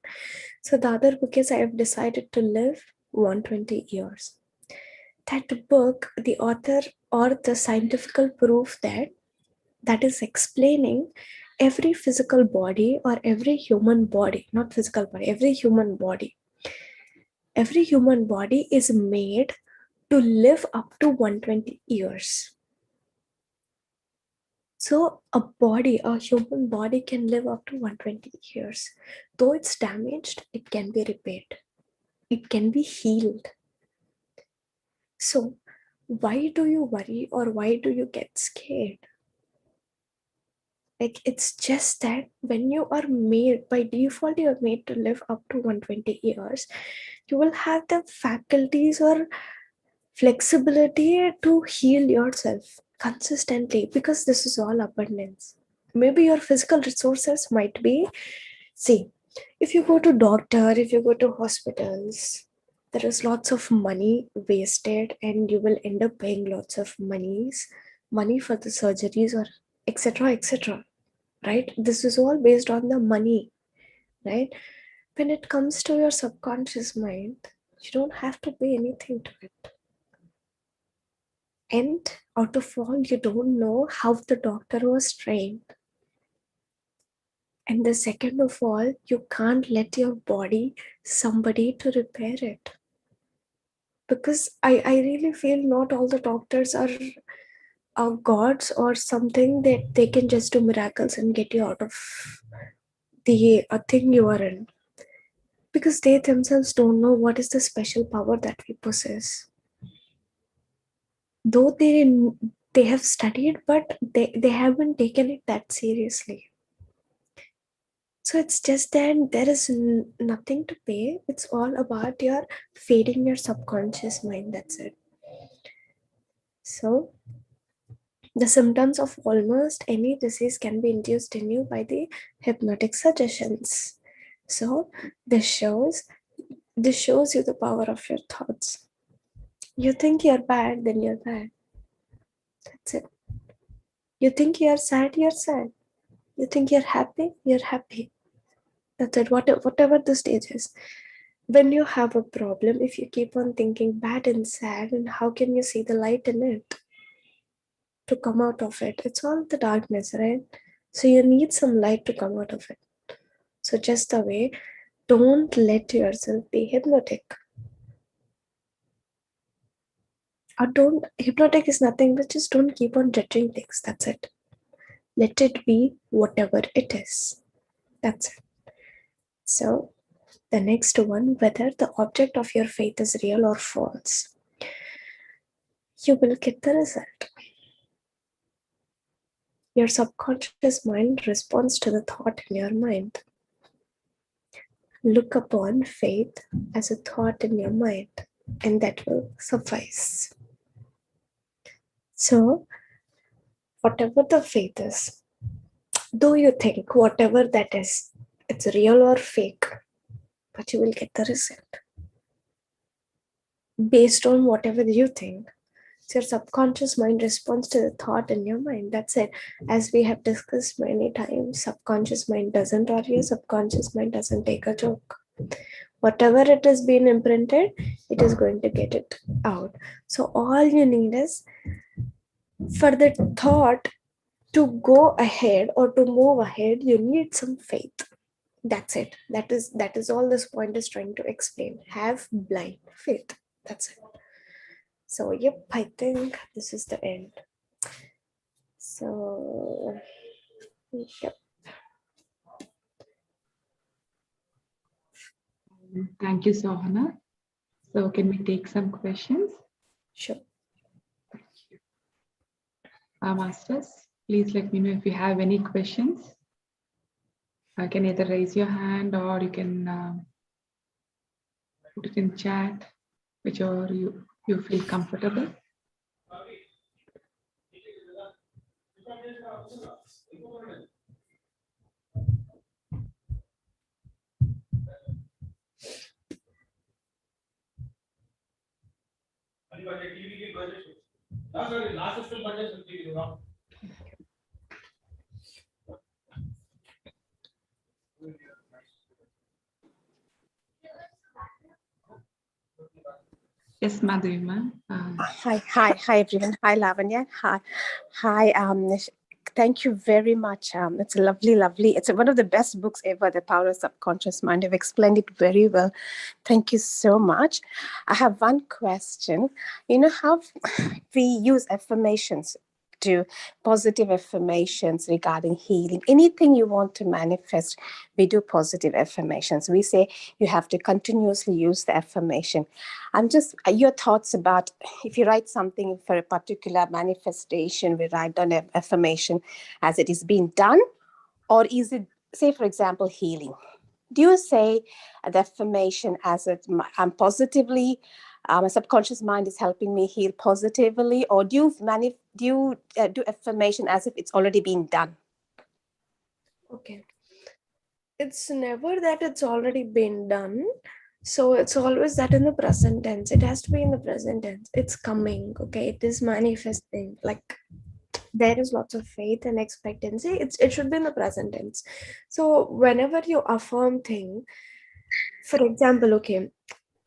So the other book is I have decided to live 120 years. That book, the author or the scientific proof that is explaining every physical body or every human body, not physical body, every human body is made to live up to 120 years. So a human body can live up to 120 years. Though it's damaged, it can be repaired. It can be healed. So why do you worry or why do you get scared? Like, it's just that when you are made, by default, you're made to live up to 120 years, you will have the faculties or flexibility to heal yourself consistently, because this is all abundance. Maybe your physical resources might be, see, if you go to doctor, if you go to hospitals, there is lots of money wasted and you will end up paying lots of money for the surgeries or etc, right? This is all based on the money, right? when it comes to your subconscious mind, you don't have to pay anything to it. And out of all, you don't know how the doctor was trained. And the second of all, you can't let your body somebody to repair it. Because I really feel not all the doctors are gods or something that they can just do miracles and get you out of the thing you are in. Because they themselves don't know what is the special power that we possess. Though they have studied, but they haven't taken it that seriously. So it's just that there is nothing to pay. It's all about your feeding your subconscious mind. That's it. So the symptoms of almost any disease can be induced in you by the hypnotic suggestions. So this shows you the power of your thoughts. You think you're bad, then you're bad. That's it. You think you're sad, you're sad. You think you're happy, you're happy. That's it. Whatever the stage is. When you have a problem, if you keep on thinking bad and sad, and how can you see the light in it to come out of it? It's all the darkness, right? So you need some light to come out of it. So just the way, don't let yourself be hypnotic. Or don't, hypnotic is nothing but just don't keep on judging things. That's it. Let it be whatever it is. That's it. So the next one, whether the object of your faith is real or false, you will get the result. Your subconscious mind responds to the thought in your mind. Look upon faith as a thought in your mind, and that will suffice. So, whatever the faith is, do you think whatever that is, it's real or fake, but you will get the result based on whatever you think. So your subconscious mind responds to the thought in your mind. That's it. As we have discussed many times, subconscious mind doesn't argue, subconscious mind doesn't take a joke. Whatever it has been imprinted, it is going to get it out. So all you need is for the thought to go ahead or to move ahead, you need some faith. That's it. That is all this point is trying to explain. Have blind faith. That's it. So yep, I think this is the end. So yep. Thank you, Sohana. So can we take some questions? Sure. Masters, please let me know if you have any questions. You can either raise your hand or you can put it in chat, whichever you feel comfortable. Yes, Madhurima. Hi, everyone. Hi, Lavanya. Hi. Thank you very much. It's a lovely. It's one of the best books ever, The Power of Subconscious Mind. You've explained it very well. Thank you so much. I have one question. You know how we use affirmations to positive affirmations regarding healing. Anything you want to manifest, we do positive affirmations. We say you have to continuously use the affirmation. I'm just your thoughts about if you write something for a particular manifestation, we write down an affirmation as it is being done, or is it, say, for example, healing? Do you say the affirmation as I'm positively, my subconscious mind is helping me heal positively, or do you do affirmation as if it's already been done? Okay. It's never that it's already been done. So it's always that in the present tense. It has to be in the present tense. It's coming. Okay. It is manifesting. Like there is lots of faith and expectancy. It should be in the present tense. So whenever you affirm thing, for example, okay,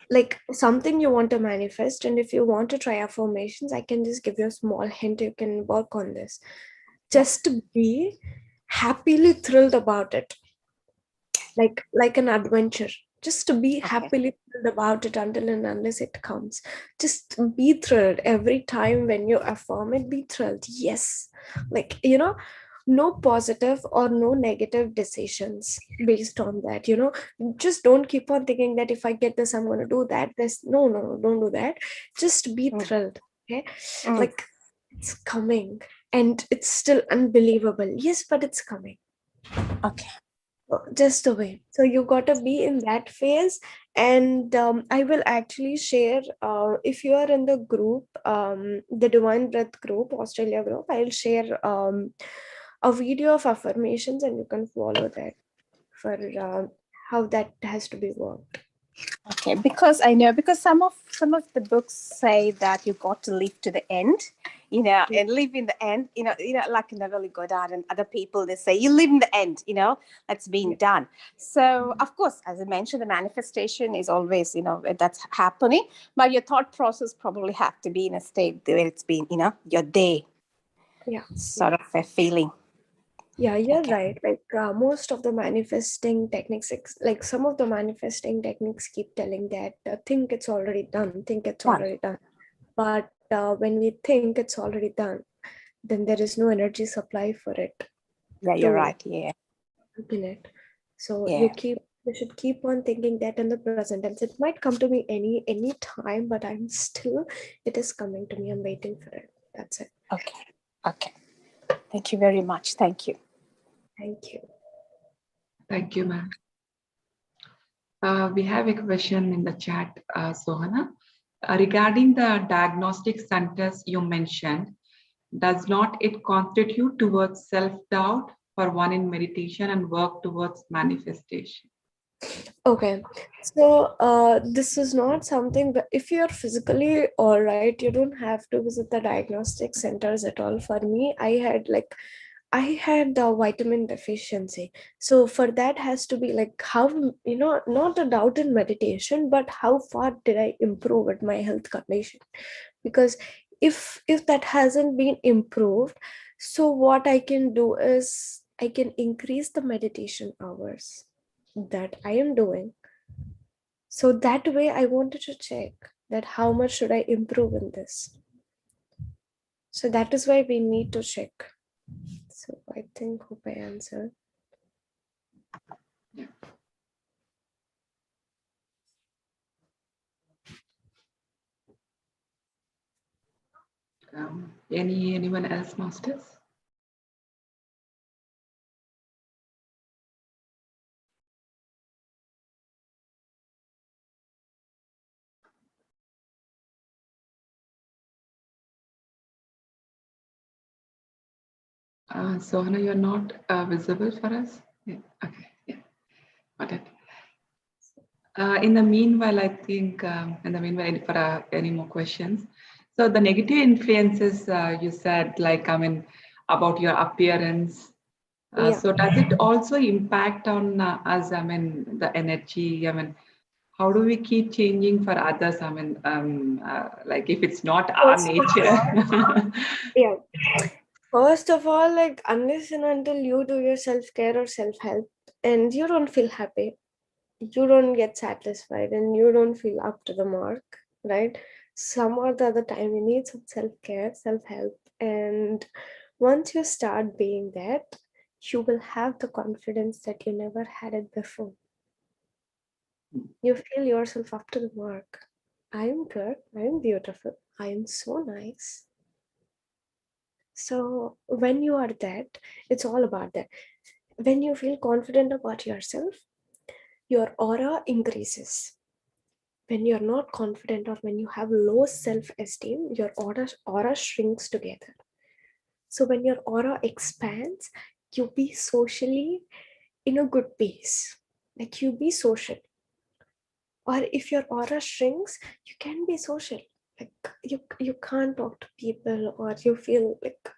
like something you want to manifest, and if you want to try affirmations, I can just give you a small hint. You can work on this. Just be happily thrilled about it, like an adventure. Just to be Okay. happily thrilled about it until and unless it comes. Just be thrilled every time when you affirm it. Be thrilled. Yes, like no positive or no negative decisions based on that. Just don't keep on thinking that if I get this, I'm going to do that. This no, don't do that. Just be Mm. thrilled. Okay, Mm. like it's coming, and it's still unbelievable. Yes, but it's coming. Okay. Just a way. So you got to be in that phase, and I will actually share, if you are in the group, the Divine Breath group, Australia group, I'll share a video of affirmations, and you can follow that for how that has to be worked. Okay, because I know, because some of the books say that you got to live to the end, and live in the end, like never really go down. And other people, they say you live in the end, that's being done. So of course, as I mentioned, the manifestation is always, that's happening, but your thought process probably have to be in a state where it's been, your day, sort of a feeling. Yeah, you're Okay. right. Like most of the manifesting techniques, like some of the manifesting techniques keep telling that think it's already done, think it's Done. already done. But when we think it's already done, then there is no energy supply for it Yeah, you're to right. Yeah. open it. So Yeah. you should keep on thinking that in the present tense. It might come to me any time, but it is coming to me. I'm waiting for it. That's it. Okay. Okay. Thank you very much. Thank you. Thank you. Thank you, ma'am. We have a question in the chat, Sohana. Regarding the diagnostic centers you mentioned, does not it constitute towards self-doubt for one in meditation and work towards manifestation? Okay, so this is not something, but if you're physically all right, you don't have to visit the diagnostic centers at all. For me, I had the vitamin deficiency. So for that has to be like how, not a doubt in meditation, but how far did I improve at my health condition? Because if that hasn't been improved, so what I can do is I can increase the meditation hours that I am doing. So that way I wanted to check that how much should I improve in this. So that is why we need to check. So I hope I answered. Anyone else, masters? Sohana, you're not visible for us? Yeah. Okay, yeah, got it. In the meanwhile, I think, for any more questions. So the negative influences you said, like, about your appearance. Yeah. So does it also impact on us? The energy. How do we keep changing for others? Like if it's not our First of nature. all, yeah. First of all, like unless and until you do your self-care or self-help and you don't feel happy, you don't get satisfied and you don't feel up to the mark, right? Some or the other time you need some self-care, self-help. And once you start being that, you will have the confidence that you never had it before. You feel yourself up to the mark. I am good. I am beautiful. I am so nice. So when you are that, it's all about that. When you feel confident about yourself, your aura increases. When you're not confident or when you have low self-esteem, your aura shrinks together. So when your aura expands, you be socially in a good pace. Like you be social. Or if your aura shrinks, you can be social. Like you can't talk to people or you feel like,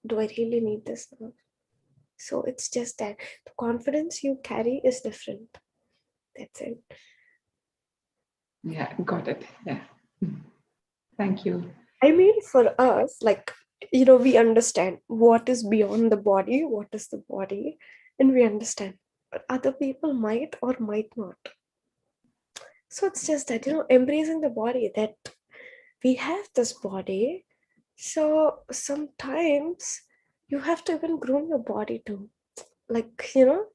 do I really need this now? So it's just that the confidence you carry is different. That's it. Yeah, got it. Yeah. Thank you. I mean, for us, like, you know, we understand what is beyond the body, what is the body, and we understand. But other people might or might not. So it's just that, you know, embracing the body, that we have this body. So sometimes you have to even groom your body too. Like, you know,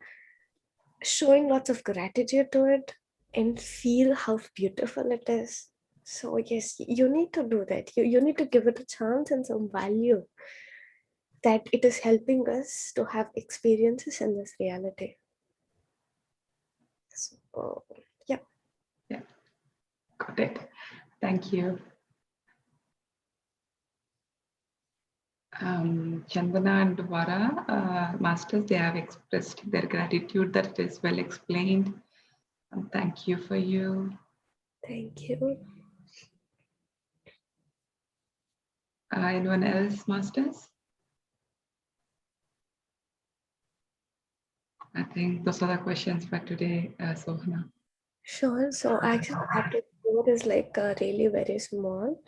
showing lots of gratitude to it and feel how beautiful it is. So yes, you need to do that. You need to give it a chance and some value, that it is helping us to have experiences in this reality. So yeah. Yeah, got it. Thank you. Chandana and Vara, masters, they have expressed their gratitude that it is well explained. And thank you for you. Thank you. Anyone else, masters? I think those are the questions for today, Sohana. Sure. So actually, chapter 4 is like really very small.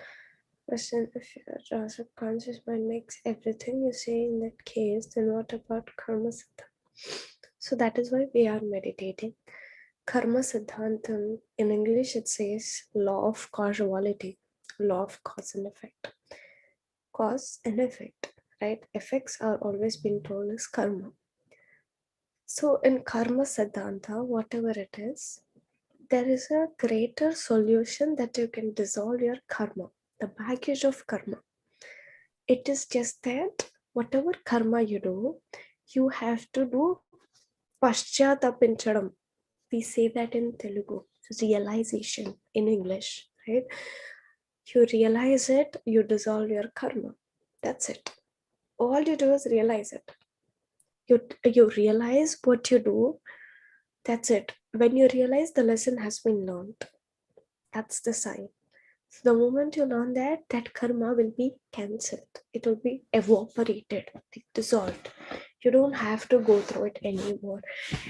Question: if your subconscious mind makes everything you say in that case, then what about karma siddha? So that is why we are meditating. Karma siddhantam, in English it says law of causality, law of cause and effect. Cause and effect, right? Effects are always being told as karma. So in karma siddhanta, whatever it is, there is a greater solution that you can dissolve your karma, the baggage of karma. It is just that whatever karma you do, you have to do paschatapinchadam. We say that in Telugu, realization in English, right? You realize it, you dissolve your karma. That's it. All you do is realize it. You realize what you do. That's it. When you realize the lesson has been learned, that's the sign. So the moment you learn that, that karma will be cancelled. It will be evaporated, dissolved. You don't have to go through it anymore.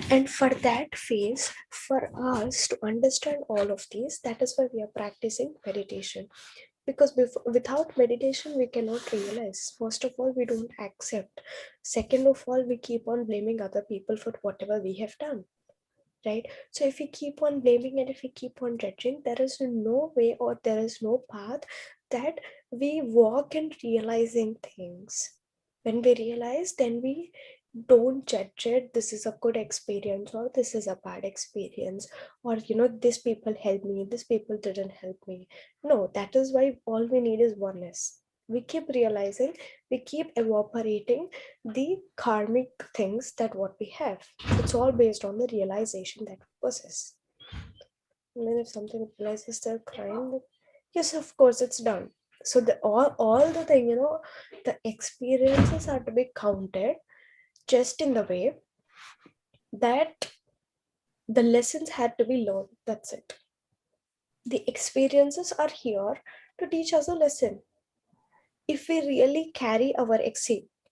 And for that phase, for us to understand all of these, that is why we are practicing meditation. Because without meditation, we cannot realize. First of all, we don't accept. Second of all, we keep on blaming other people for whatever we have done. Right? So if we keep on blaming and if we keep on judging, there is no way or there is no path that we walk in realizing things. When we realize, then we don't judge it. This is a good experience or this is a bad experience, or you know, this people helped me, this people didn't help me. No, that is why all we need is oneness. We keep realizing, we keep evaporating the karmic things that what we have. It's all based on the realization that we possess. And then if something realizes they're crying, then yes, of course, it's done. So the all the thing, you know, the experiences are to be counted just in the way that the lessons had to be learned. That's it. The experiences are here to teach us a lesson. If we really carry our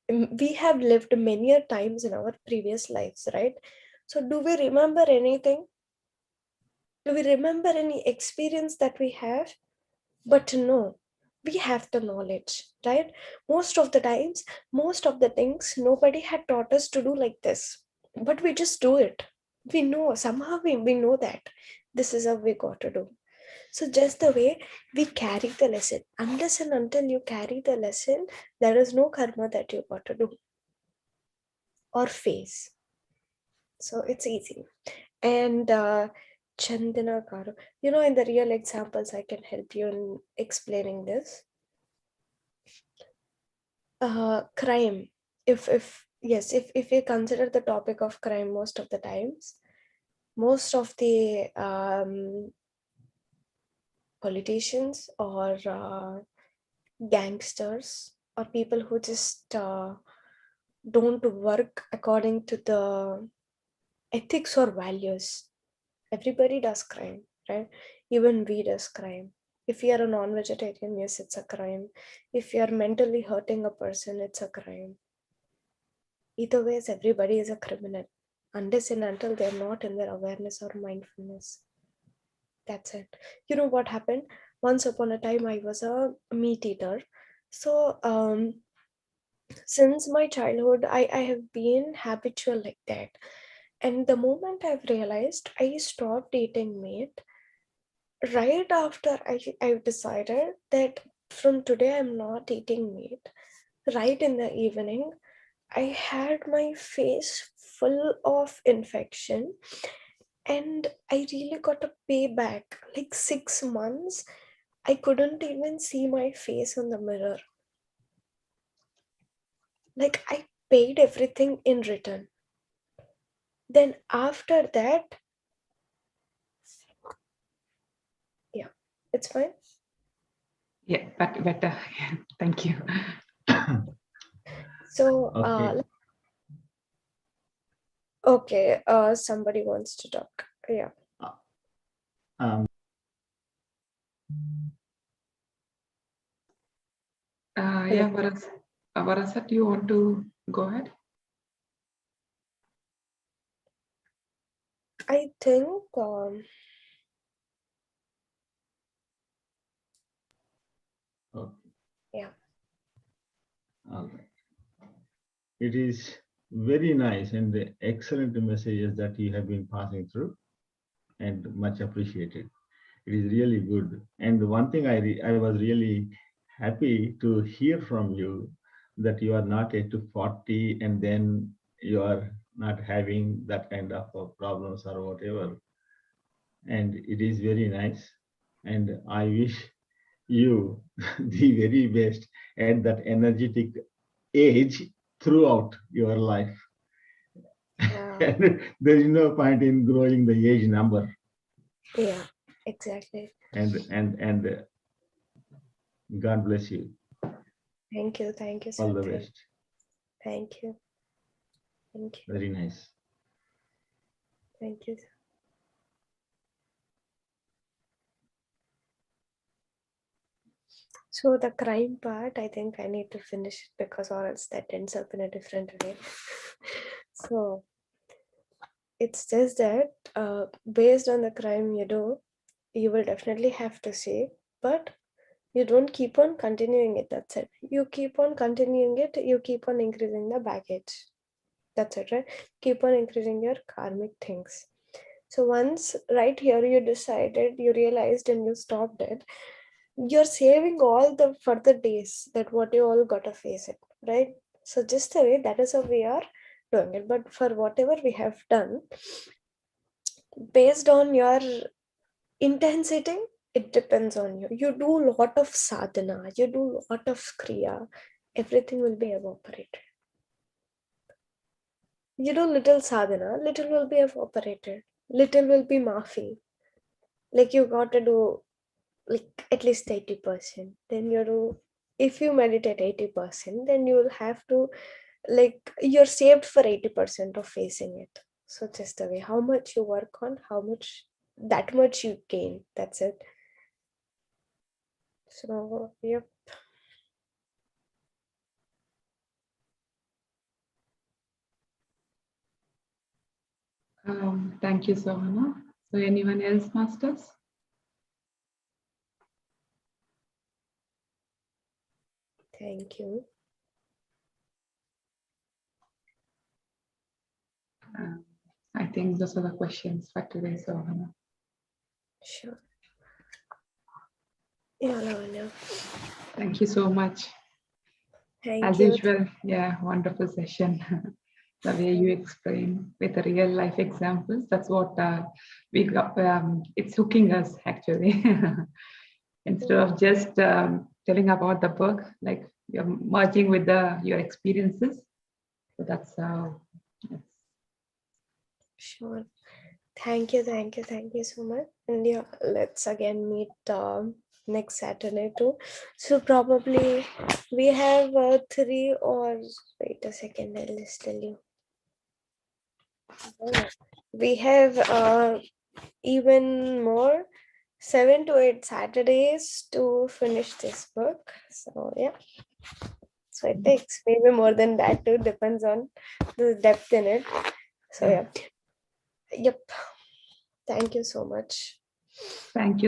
we have lived many a times in our previous lives, right? So do we remember anything? Do we remember any experience that we have? But no, we have the knowledge, right? Most of the times, most of the things, nobody had taught us to do like this, but we just do it. We know, somehow we know that this is how we got to do. So just the way we carry the lesson, unless and until you carry the lesson, there is no karma that you got to do or face. So it's easy. And Chandana Garu, you know, in the real examples, I can help you in explaining this. Crime. If yes, if we consider the topic of crime, most of the times, most of the politicians or gangsters or people who just don't work according to the ethics or values. Everybody does crime, right? Even we does crime. If you are a non-vegetarian, yes, it's a crime. If you are mentally hurting a person, it's a crime. Either ways, everybody is a criminal. unless and until they're not in their awareness or mindfulness. That's it. You know what happened? Once upon a time, I was a meat eater. So, since my childhood, I have been habitual like that. And the moment I've realized I stopped eating meat, right after I decided that from today I'm not eating meat, right in the evening, I had my face full of infection and I really got a payback. Like 6 months, I couldn't even see my face on the mirror. Like I paid everything in return. Then after that, yeah, it's fine. Yeah, but better. Yeah, thank you. So, Okay. okay, somebody wants to talk. Yeah. Um, Yeah, Varasat, you want to go ahead? I think, okay. yeah. Okay. It is very nice and excellent messages that you have been passing through, and much appreciated. It is really good. And one thing I was really happy to hear from you, that you are not yet to 40 and then you are not having that kind of problems or whatever. And it is very nice. And I wish you the very best at that energetic age throughout your life. And there is no point in growing the age number. Yeah, exactly. And God bless you. Thank you. Thank you, All sir. the best. Thank you. Thank you. Very nice. Thank you, sir. So the crime part, I think I need to finish it because or else that ends up in a different way. So it's just that based on the crime you do, you will definitely have to see, but you don't keep on continuing it. That's it. You keep on continuing it, you keep on increasing the baggage. That's it, right? Keep on increasing your karmic things. So once right here you decided, you realized and you stopped it, you're saving all the further days that what you all gotta face it, right? So just the way that is how we are doing it. But for whatever we have done, based on your intensity, it depends on you. You do a lot of sadhana, you do a lot of kriya, everything will be evaporated. You do little sadhana, little will be evaporated, little will be mafi. Like you got to do like at least 80%. Then you do, if you meditate 80%, then you will have to, like you're saved for 80% of facing it. So just the way how much you work on, how much, that much you gain. That's it. So yep. Thank you, Sohana. So anyone else, masters? Thank you. I think those are the questions for today, Sohana. Sure. Yeah, Lavanya. Thank you so much. Thank As you. usual, yeah, wonderful session. The way you explain with the real life examples, that's what we got. It's hooking us actually. Instead of just telling about the book, like you're merging with your experiences. So that's yes. Sure. Thank you, thank you, thank you so much. And yeah, let's again meet next Saturday too. So probably we have three or wait a second, I'll just tell you. We have even more 7 to 8 Saturdays to finish this book. So yeah. So it takes maybe more than that too, depends on the depth in it. So yeah, Yep. Thank you so much. Thank you